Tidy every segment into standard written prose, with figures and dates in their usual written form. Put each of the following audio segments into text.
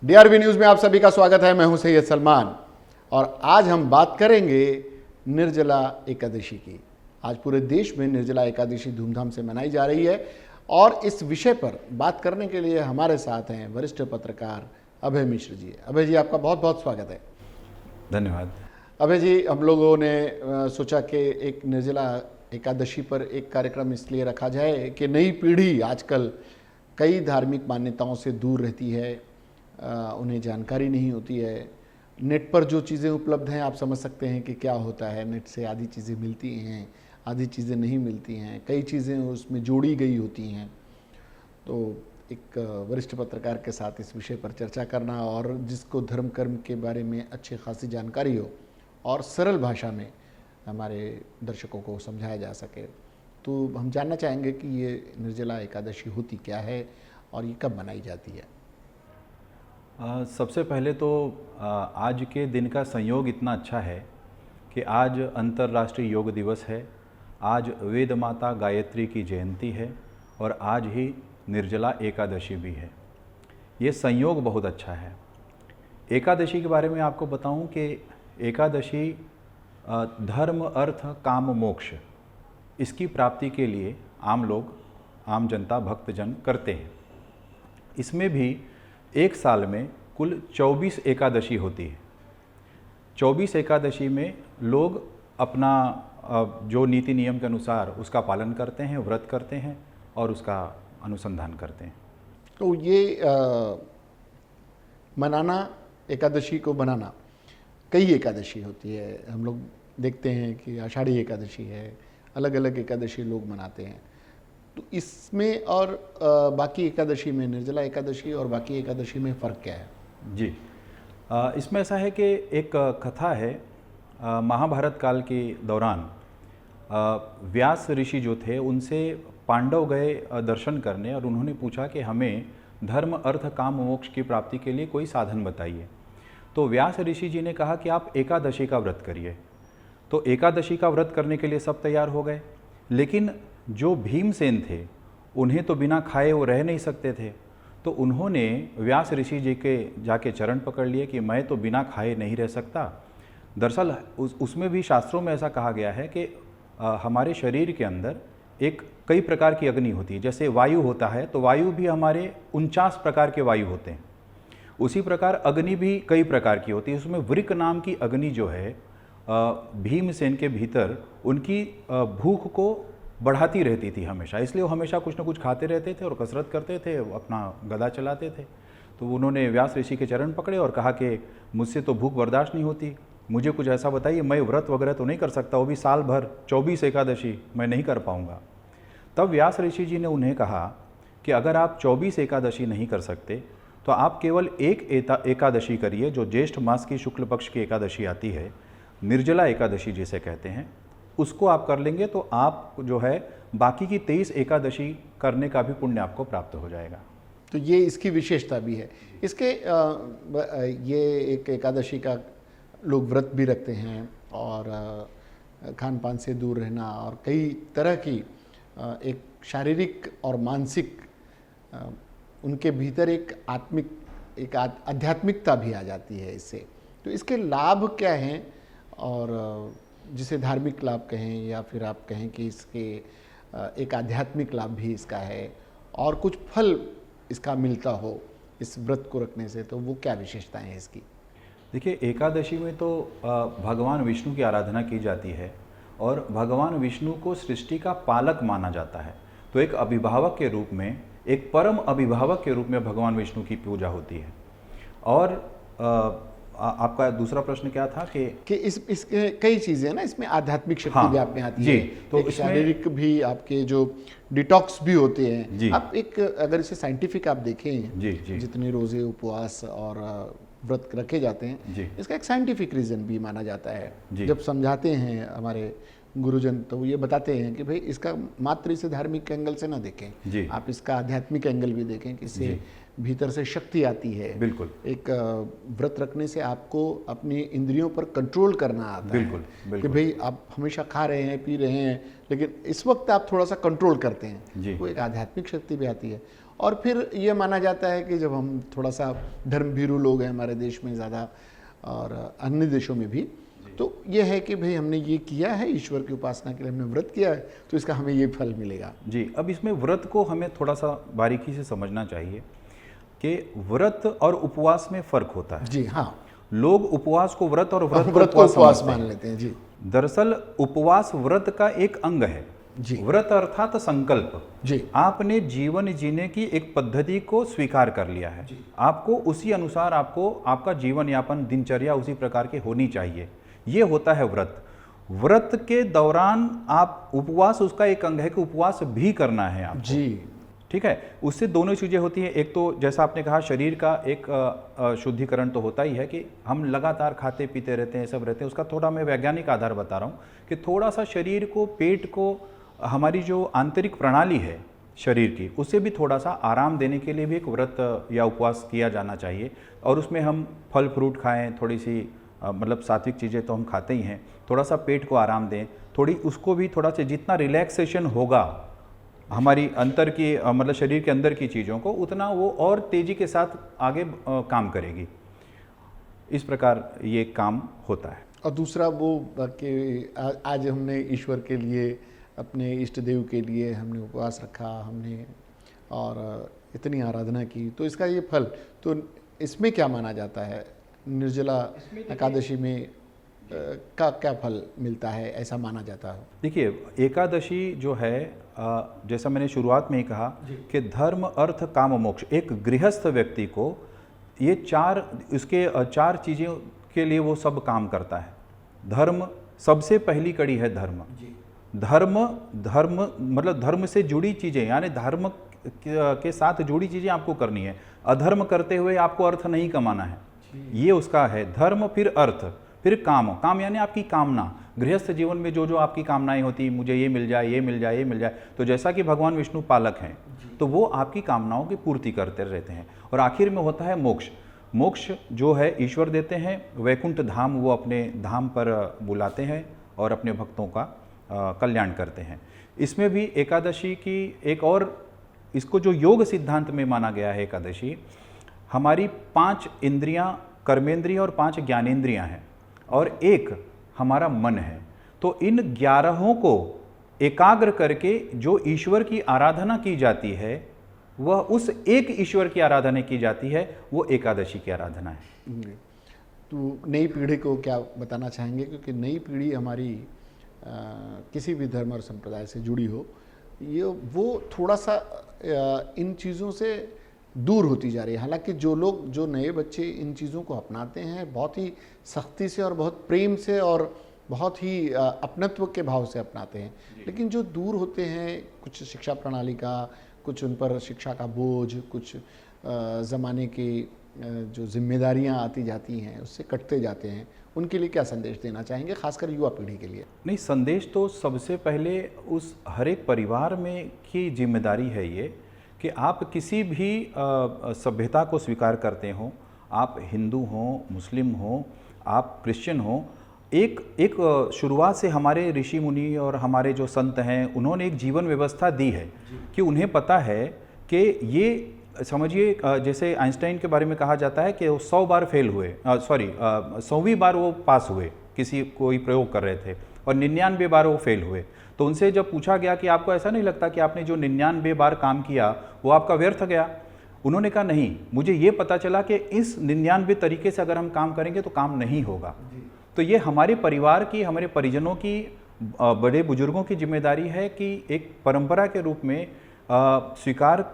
DRB news में आप सभी का स्वागत है। मैं हूं सैयद सलमान और आज हम बात करेंगे निर्जला एकादशी की। आज पूरे देश में निर्जला एकादशी धूमधाम से मनाई जा रही है और इस विषय पर बात करने के लिए हमारे साथ हैं वरिष्ठ पत्रकार अभय मिश्र जी। अभय जी, आपका बहुत बहुत स्वागत है। धन्यवाद। अभय जी, हम लोगों ने सोचा कि एक निर्जला एकादशी पर एक कार्यक्रम इसलिए रखा जाए कि नई पीढ़ी आजकल कई धार्मिक मान्यताओं से दूर रहती है, उन्हें जानकारी नहीं होती है। नेट पर जो चीज़ें उपलब्ध हैं, आप समझ सकते हैं कि क्या होता है। नेट से आधी चीज़ें मिलती हैं, आधी चीज़ें नहीं मिलती हैं, कई चीज़ें उसमें जोड़ी गई होती हैं। तो एक वरिष्ठ पत्रकार के साथ इस विषय पर चर्चा करना और जिसको धर्म कर्म के बारे में अच्छी खासी जानकारी हो और सरल भाषा में हमारे दर्शकों को समझाया जा सके, तो हम जानना चाहेंगे कि ये निर्जला एकादशी होती क्या है और ये कब मनाई जाती है। सबसे पहले तो आज के दिन का संयोग इतना अच्छा है कि आज अंतर्राष्ट्रीय योग दिवस है, आज वेद माता गायत्री की जयंती है और आज ही निर्जला एकादशी भी है। ये संयोग बहुत अच्छा है। एकादशी के बारे में आपको बताऊं कि एकादशी धर्म अर्थ काम मोक्ष इसकी प्राप्ति के लिए आम लोग, आम जनता, भक्तजन करते हैं। इसमें भी एक साल में कुल 24 एकादशी होती है। 24 एकादशी में लोग अपना जो नीति नियम के अनुसार उसका पालन करते हैं, व्रत करते हैं और उसका अनुसंधान करते हैं। तो ये मनाना, एकादशी को बनाना, कई एकादशी होती है। हम लोग देखते हैं कि आषाढ़ी एकादशी है, अलग अलग एकादशी लोग मनाते हैं। तो इसमें और बाकी एकादशी में, निर्जला एकादशी और बाकी एकादशी में फ़र्क क्या है? जी, इसमें ऐसा है कि एक कथा है। महाभारत काल के दौरान व्यास ऋषि जो थे उनसे पांडव गए दर्शन करने और उन्होंने पूछा कि हमें धर्म अर्थ काम मोक्ष की प्राप्ति के लिए कोई साधन बताइए। तो व्यास ऋषि जी ने कहा कि आप एकादशी का व्रत करिए। तो एकादशी का व्रत करने के लिए सब तैयार हो गए, लेकिन जो भीमसेन थे उन्हें तो बिना खाए वो रह नहीं सकते थे। तो उन्होंने व्यास ऋषि जी के जाके चरण पकड़ लिए कि मैं तो बिना खाए नहीं रह सकता। दरअसल उसमें भी शास्त्रों में ऐसा कहा गया है कि हमारे शरीर के अंदर एक कई प्रकार की अग्नि होती है। जैसे वायु होता है तो वायु भी हमारे 49 प्रकार के वायु होते हैं, उसी प्रकार अग्नि भी कई प्रकार की होती है। उसमें वृक नाम की अग्नि जो है भीमसेन के भीतर उनकी भूख को बढ़ाती रहती थी हमेशा, इसलिए वो हमेशा कुछ न कुछ खाते रहते थे और कसरत करते थे, अपना गदा चलाते थे। तो उन्होंने व्यास ऋषि के चरण पकड़े और कहा कि मुझसे तो भूख बर्दाश्त नहीं होती, मुझे कुछ ऐसा बताइए, मैं व्रत वगैरह तो नहीं कर सकता, वो भी साल भर 24 एकादशी मैं नहीं कर पाऊँगा। तब व्यास ऋषि जी ने उन्हें कहा कि अगर आप 24 एकादशी नहीं कर सकते तो आप केवल एक एकादशी करिए, जो ज्येष्ठ मास की शुक्ल पक्ष की एकादशी आती है, निर्जला एकादशी जिसे कहते हैं, उसको आप कर लेंगे तो आप जो है बाकी की 23 एकादशी करने का भी पुण्य आपको प्राप्त हो जाएगा। तो ये इसकी विशेषता भी है। इसके ये एक एकादशी का लोग व्रत भी रखते हैं और खान पान से दूर रहना और कई तरह की एक शारीरिक और मानसिक उनके भीतर एक आत्मिक, एक आध्यात्मिकता भी आ जाती है इससे। तो इसके लाभ क्या हैं और जिसे धार्मिक लाभ कहें या फिर आप कहें कि इसके एक आध्यात्मिक लाभ भी इसका है और कुछ फल इसका मिलता हो इस व्रत को रखने से, तो वो क्या विशेषताएं हैं इसकी? देखिए, एकादशी में तो भगवान विष्णु की आराधना की जाती है और भगवान विष्णु को सृष्टि का पालक माना जाता है। तो एक अभिभावक के रूप में, एक परम अभिभावक के रूप में भगवान विष्णु की पूजा होती है। और आपका दूसरा प्रश्न क्या था कि इसके कई चीज़ें ना, इसमें आध्यात्मिक शक्ति भी आप में आती जी, है, तो एक शारीरिक भी, आपके जो डिटॉक्स भी होते हैं जी। आप एक अगर इसे साइंटिफिक आप देखें, जी जी जितने रोजे उपवास और व्रत रखे जाते हैं जी इसका एक साइंटिफिक रीज़न भी माना जाता है। जी। जब समझाते हैं हमारे गुरुजन तो ये बताते हैं कि भाई इसका मात्र इसे धार्मिक एंगल से ना देखें जी। आप इसका आध्यात्मिक एंगल भी देखें कि इससे भीतर से शक्ति आती है। बिल्कुल। एक व्रत रखने से आपको अपनी इंद्रियों पर कंट्रोल करना आता बिल्कुल, है बिल्कुल। कि भाई आप हमेशा खा रहे हैं, पी रहे हैं, लेकिन इस वक्त आप थोड़ा सा कंट्रोल करते हैं, जी। वो एक आध्यात्मिक शक्ति भी आती है। और फिर ये माना जाता है कि जब हम थोड़ा सा धर्मभीरू लोग हैं हमारे देश में ज़्यादा और अन्य देशों में भी, तो ये है कि भाई हमने ये किया है, ईश्वर की उपासना के लिए हमने व्रत किया है, तो इसका हमें ये फल मिलेगा। जी, अब इसमें व्रत को हमें थोड़ा सा बारीकी से समझना चाहिए कि व्रत और उपवास में फ़र्क होता है। जी हाँ, लोग उपवास को व्रत और व्रत को उपवास समझते मान हैं। लेते हैं। जी दरअसल उपवास व्रत का एक अंग है। जी व्रत अर्थात संकल्प। जी आपने जीवन जीने की एक पद्धति को स्वीकार कर लिया है, आपको उसी अनुसार आपको आपका जीवन यापन दिनचर्या उसी प्रकार की होनी चाहिए, ये होता है व्रत। व्रत के दौरान आप उपवास उसका एक अंग है कि उपवास भी करना है आपको। जी ठीक है, उससे दोनों चीज़ें होती हैं। एक तो जैसा आपने कहा शरीर का एक शुद्धिकरण तो होता ही है कि हम लगातार खाते पीते रहते हैं, सब रहते हैं। उसका थोड़ा मैं वैज्ञानिक आधार बता रहा हूँ कि थोड़ा सा शरीर को, पेट को, हमारी जो आंतरिक प्रणाली है शरीर की, उसे भी थोड़ा सा आराम देने के लिए भी एक व्रत या उपवास किया जाना चाहिए। और उसमें हम फल फ्रूट खाएं, थोड़ी सी मतलब सात्विक चीज़ें तो हम खाते ही हैं, थोड़ा सा पेट को आराम दें, थोड़ी उसको भी थोड़ा सा जितना रिलैक्सेशन होगा हमारी अंतर की मतलब शरीर के अंदर की चीज़ों को, उतना वो और तेज़ी के साथ आगे काम करेगी। इस प्रकार ये काम होता है। और दूसरा वो कि आज हमने ईश्वर के लिए, अपने इष्ट देव के लिए हमने उपवास रखा, हमने और इतनी आराधना की, तो इसका ये फल, तो इसमें क्या माना जाता है? निर्जला एकादशी में का क्या फल मिलता है, ऐसा माना जाता है? देखिए, एकादशी जो है जैसा मैंने शुरुआत में ही कहा कि धर्म अर्थ काम मोक्ष, एक गृहस्थ व्यक्ति को ये चार चीज़ों के लिए वो सब काम करता है। धर्म सबसे पहली कड़ी है। धर्म मतलब धर्म से जुड़ी चीज़ें, यानी धर्म के साथ जुड़ी चीज़ें आपको करनी है। अधर्म करते हुए आपको अर्थ नहीं कमाना है, ये उसका है। धर्म, फिर अर्थ, फिर काम। काम यानी आपकी कामना, गृहस्थ जीवन में जो जो आपकी कामनाएं होती, मुझे ये मिल जाए, ये मिल जाए, ये मिल जाए, तो जैसा कि भगवान विष्णु पालक हैं, तो वो आपकी कामनाओं की पूर्ति करते रहते हैं। और आखिर में होता है मोक्ष। मोक्ष जो है ईश्वर देते हैं, वैकुंठ धाम वो अपने धाम पर बुलाते हैं और अपने भक्तों का कल्याण करते हैं। इसमें भी एकादशी की एक और, इसको जो योग सिद्धांत में माना गया है, एकादशी हमारी 5 इंद्रियां, कर्मेंद्रिय और 5 ज्ञानेंद्रियां हैं और एक हमारा मन है। तो इन 11 को एकाग्र करके जो ईश्वर की आराधना की जाती है, वह उस एक ईश्वर की आराधना की जाती है, वो एकादशी की आराधना है। तो नई पीढ़ी को क्या बताना चाहेंगे? क्योंकि नई पीढ़ी हमारी किसी भी धर्म और संप्रदाय से जुड़ी हो, ये वो थोड़ा सा इन चीज़ों से दूर होती जा रही है। हालांकि जो नए बच्चे इन चीज़ों को अपनाते हैं, बहुत ही सख्ती से और बहुत प्रेम से और बहुत ही अपनत्व के भाव से अपनाते हैं, लेकिन जो दूर होते हैं, कुछ शिक्षा प्रणाली का, कुछ उन पर शिक्षा का बोझ, कुछ ज़माने की जो जिम्मेदारियां आती जाती हैं, उससे कटते जाते हैं, उनके लिए क्या संदेश देना चाहेंगे, खासकर युवा पीढ़ी के लिए? नहीं, संदेश तो सबसे पहले उस हर एक परिवार में की जिम्मेदारी है ये कि आप किसी भी सभ्यता को स्वीकार करते हो, आप हिंदू हो, मुस्लिम हो, आप क्रिश्चियन हो, एक शुरुआत से हमारे ऋषि मुनि और हमारे जो संत हैं, उन्होंने एक जीवन व्यवस्था दी है कि उन्हें पता है कि ये समझिए जैसे आइंस्टाइन के बारे में कहा जाता है कि वो 100 बार फेल हुए, 100वीं बार वो पास हुए, कोई प्रयोग कर रहे थे, और 99 बार वो फेल हुए। तो उनसे जब पूछा गया कि आपको ऐसा नहीं लगता कि आपने जो 99 बार काम किया वो आपका व्यर्थ गया? उन्होंने कहा नहीं, मुझे ये पता चला कि इस 99 तरीके से अगर हम काम करेंगे तो काम नहीं होगा। तो ये हमारे परिवार की, हमारे परिजनों की, बड़े बुजुर्गों की जिम्मेदारी है कि एक परंपरा के रूप में स्वीकार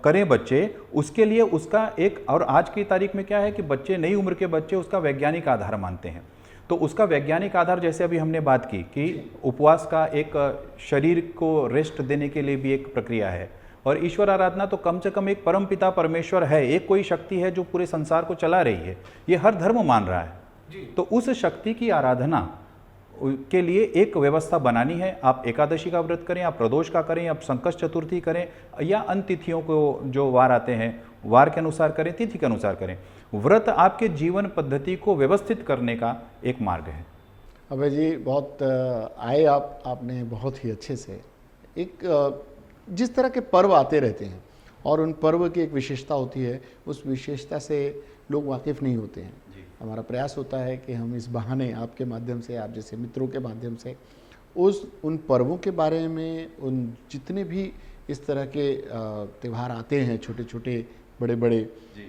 करें बच्चे, उसके लिए उसका एक, और आज की तारीख में क्या है कि बच्चे, नई उम्र के बच्चे उसका वैज्ञानिक आधार मानते हैं। तो उसका वैज्ञानिक आधार, जैसे अभी हमने बात की कि उपवास का एक शरीर को रेस्ट देने के लिए भी एक प्रक्रिया है, और ईश्वर आराधना तो कम से कम एक परमपिता परमेश्वर है, एक कोई शक्ति है जो पूरे संसार को चला रही है, ये हर धर्म मान रहा है। तो उस शक्ति की आराधना के लिए एक व्यवस्था बनानी है। आप एकादशी का व्रत करें, आप प्रदोष का करें, आप संकष्ट चतुर्थी करें, या अन्य तिथियों को जो वार आते हैं वार के अनुसार करें, तिथि के अनुसार करें। व्रत आपके जीवन पद्धति को व्यवस्थित करने का एक मार्ग है। अभय जी, बहुत आए आपने बहुत ही अच्छे से, एक जिस तरह के पर्व आते रहते हैं, और उन पर्व की एक विशेषता होती है, उस विशेषता से लोग वाकिफ़ नहीं होते हैं। हमारा प्रयास होता है कि हम इस बहाने आपके माध्यम से, आप जैसे मित्रों के माध्यम से उन पर्वों के बारे में, उन जितने भी इस तरह के त्यौहार आते हैं, छोटे छोटे बड़े बड़े,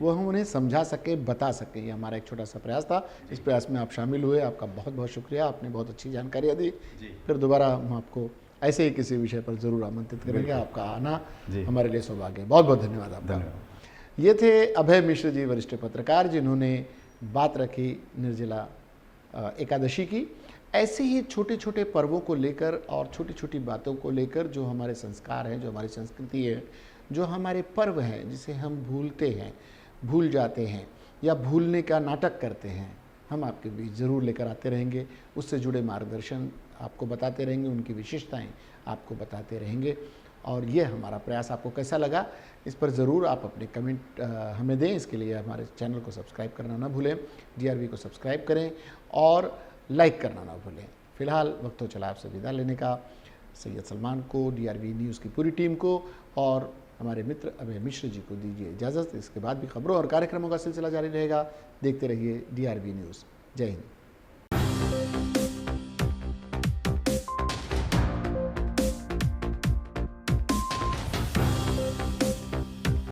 वो हम उन्हें समझा सकें, बता सकें। ये हमारा एक छोटा सा प्रयास था। इस प्रयास में आप शामिल हुए, आपका बहुत बहुत शुक्रिया। आपने बहुत अच्छी जानकारियाँ दी। फिर दोबारा हम आपको ऐसे ही किसी विषय पर ज़रूर आमंत्रित करेंगे। आपका आना हमारे लिए सौभाग्य है। बहुत बहुत धन्यवाद आपका। ये थे अभय मिश्र जी, वरिष्ठ पत्रकार, जिन्होंने बात रखी निर्जला एकादशी की। ऐसे ही छोटे छोटे पर्वों को लेकर और छोटी छोटी बातों को लेकर, जो हमारे संस्कार हैं, जो हमारी संस्कृति है, जो हमारे पर्व हैं, जिसे हम भूलते हैं, भूल जाते हैं या भूलने का नाटक करते हैं, हम आपके बीच ज़रूर लेकर आते रहेंगे। उससे जुड़े मार्गदर्शन आपको बताते रहेंगे, उनकी विशेषताएं आपको बताते रहेंगे। और ये हमारा प्रयास आपको कैसा लगा, इस पर ज़रूर आप अपने कमेंट हमें दें। इसके लिए हमारे चैनल को सब्सक्राइब करना ना भूलें, DRV को सब्सक्राइब करें और लाइक करना ना भूलें। फ़िलहाल वक्त हो चला आपसे विदा लेने का। सैयद सलमान को, DRV न्यूज़ की पूरी टीम को और हमारे मित्र अभय मिश्र जी को दीजिए इजाज़त। इसके बाद भी खबरों और कार्यक्रमों का सिलसिला जारी रहेगा। देखते रहिए DRV न्यूज़। जय हिंद।